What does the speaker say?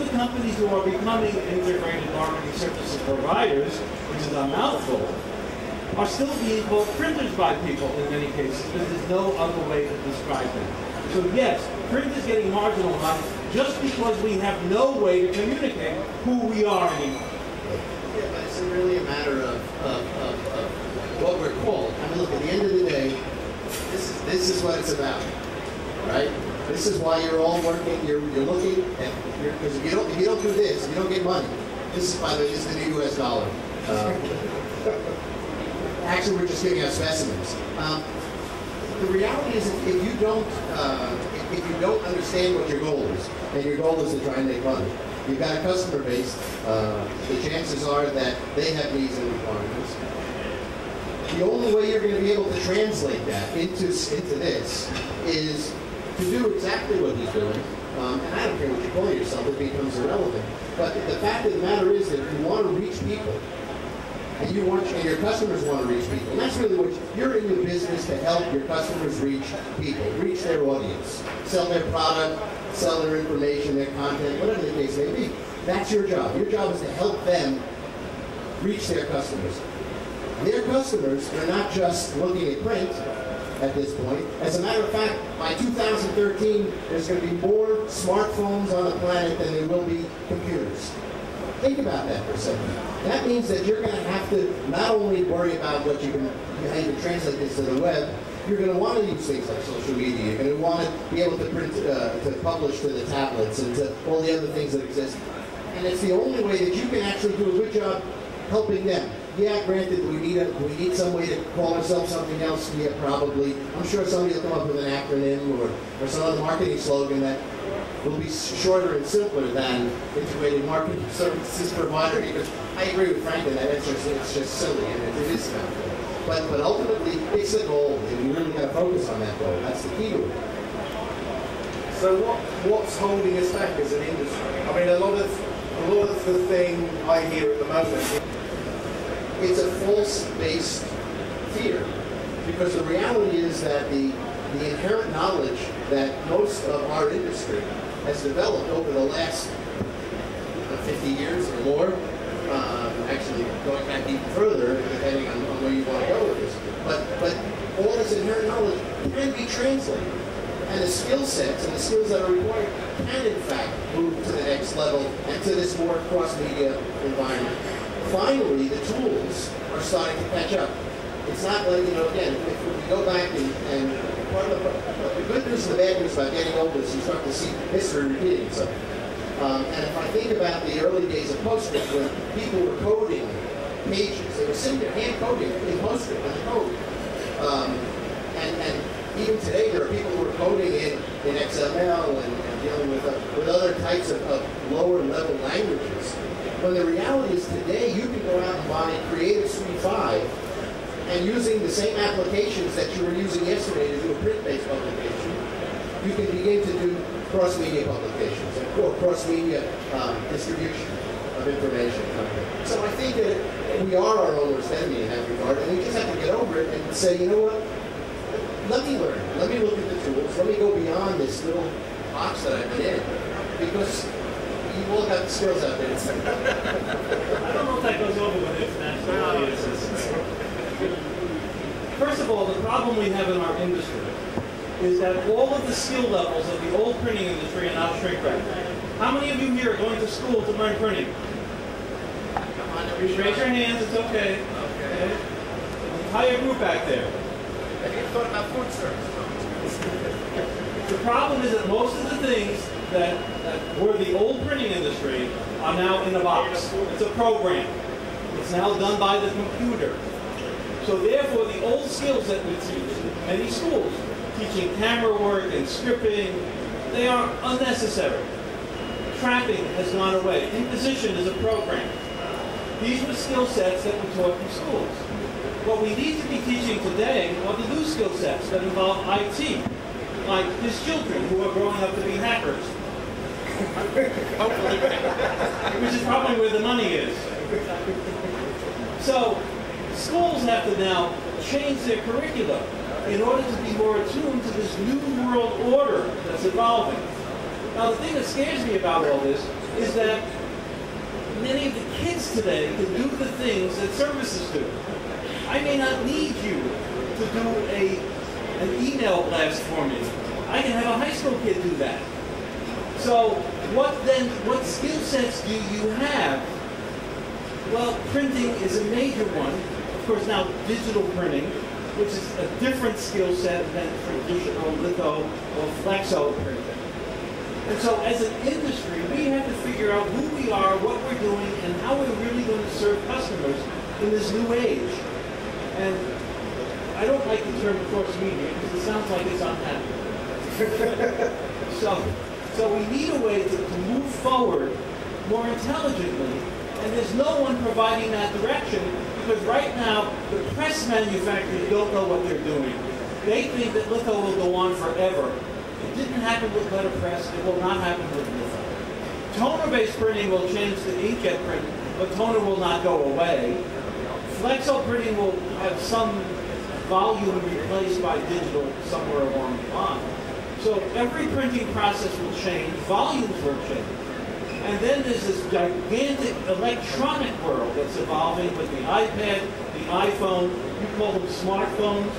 the companies who are becoming integrated marketing services providers, which is a mouthful, are still being called printers by people in many cases, because there's no other way to describe them. So yes, print is getting marginalized just because we have no way to communicate who we are anymore. Yeah, but it's really a matter of what we're called. I mean, look, at the end of the day, this is what it's about, right? This is why you're all working. You're looking, because if you don't do this, you don't get money. This is, by the way, this is the new U.S. dollar. Actually, we're just giving out specimens. The reality is, if you don't understand what your goal is, and your goal is to try and make money, you've got a customer base. The chances are that they have needs and requirements. The only way you're going to be able to translate that into this is to do exactly what he's doing. And I don't care what you call yourself; it becomes irrelevant. But the fact of the matter is that if you want to reach people, and your customers want to reach people, and that's really what you're in the business, to help your customers reach people, reach their audience, sell their product, sell their information, their content, whatever the case may be. That's your job. Your job is to help them reach their customers. Their customers are not just looking at print at this point. As a matter of fact, by 2013, there's going to be more smartphones on the planet than there will be computers. Think about that for a second. That means that you're going to have to not only worry about how you can translate this to the web. You're going to want to use things like social media. You're going to want to be able to print, to publish to the tablets and to all the other things that exist. And it's the only way that you can actually do a good job helping them. Yeah, granted, we need some way to call ourselves something else. Yeah, probably. I'm sure somebody will come up with an acronym or some other marketing slogan that will be shorter and simpler than integrated marketing services provider. Because I agree with Frank in that it's just silly and it is simple. But ultimately, it's the goal, and you really got to focus on that goal. That's the key to it. So what's holding us back as an industry? I mean, a lot of the thing I hear at the moment, it's a false-based fear, because the reality is that the inherent knowledge that most of our industry has developed over the last 50 years or more, actually going back even further, depending on where you want to go with this. But all this inherent knowledge can be translated. And the skill sets and the skills that are required can, in fact, move to the next level and to this more cross-media environment. Finally, the tools are starting to catch up. It's not like, again, if we go back and part of the good news and the bad news about getting older is you start to see history repeating itself. And if I think about the early days of PostScript, when people were coding pages, they were sitting there hand coding in PostScript in the code. And even today, there are people who are coding in XML and dealing with other types of lower level languages. When the reality is today, you can go out and buy Creative Suite 5, and using the same applications that you were using yesterday to do a print-based publication, you can begin to do cross-media publications or cross-media distribution of information. So I think that we are our own worst enemy in that regard, and we just have to get over it and say, you know what? Let me learn. Let me look at the tools. Let me go beyond this little box that I've been in, because you all have the skills out there. I don't know if that goes over with international audiences. First of all, the problem we have in our industry is that all of the skill levels of the old printing industry are now shrink wrapped. How many of you here are going to school to learn printing? Raise your hands, it's okay. Okay. Entire group back there. have you thought about food service? The problem is that most of the things that were the old printing industry are now in a box. It's a program. It's now done by the computer. So therefore, the old skills that we teach in many schools, teaching camera work and scripting, they are unnecessary. Trapping has gone away. Imposition is a program. These were skill sets that were taught in schools. What we need to be teaching today are the new skill sets that involve IT, like his children who are growing up to be hackers. Which is probably where the money is. So, schools have to now change their curriculum in order to be more attuned to this new world order that's evolving. Now, the thing that scares me about all this is that many of the kids today can do the things that services do. I may not need you to do an email blast for me. I can have a high school kid do that. So what skill sets do you have? Well, printing is a major one. Of course, now digital printing, which is a different skill set than traditional litho or flexo printing. And so as an industry, we have to figure out who we are, what we're doing, and how we're really going to serve customers in this new age. And I don't like the term cross media because it sounds like it's unhappy. So we need a way to move forward more intelligently, and there's no one providing that direction because right now the press manufacturers don't know what they're doing. They think that litho will go on forever. It didn't happen with letterpress. It will not happen with litho. Toner-based printing will change the inkjet print, but toner will not go away. Flexo printing will have some volume replaced by digital somewhere along the line. So every printing process will change, volumes will change. And then there's this gigantic electronic world that's evolving with the iPad, the iPhone, you call them smartphones.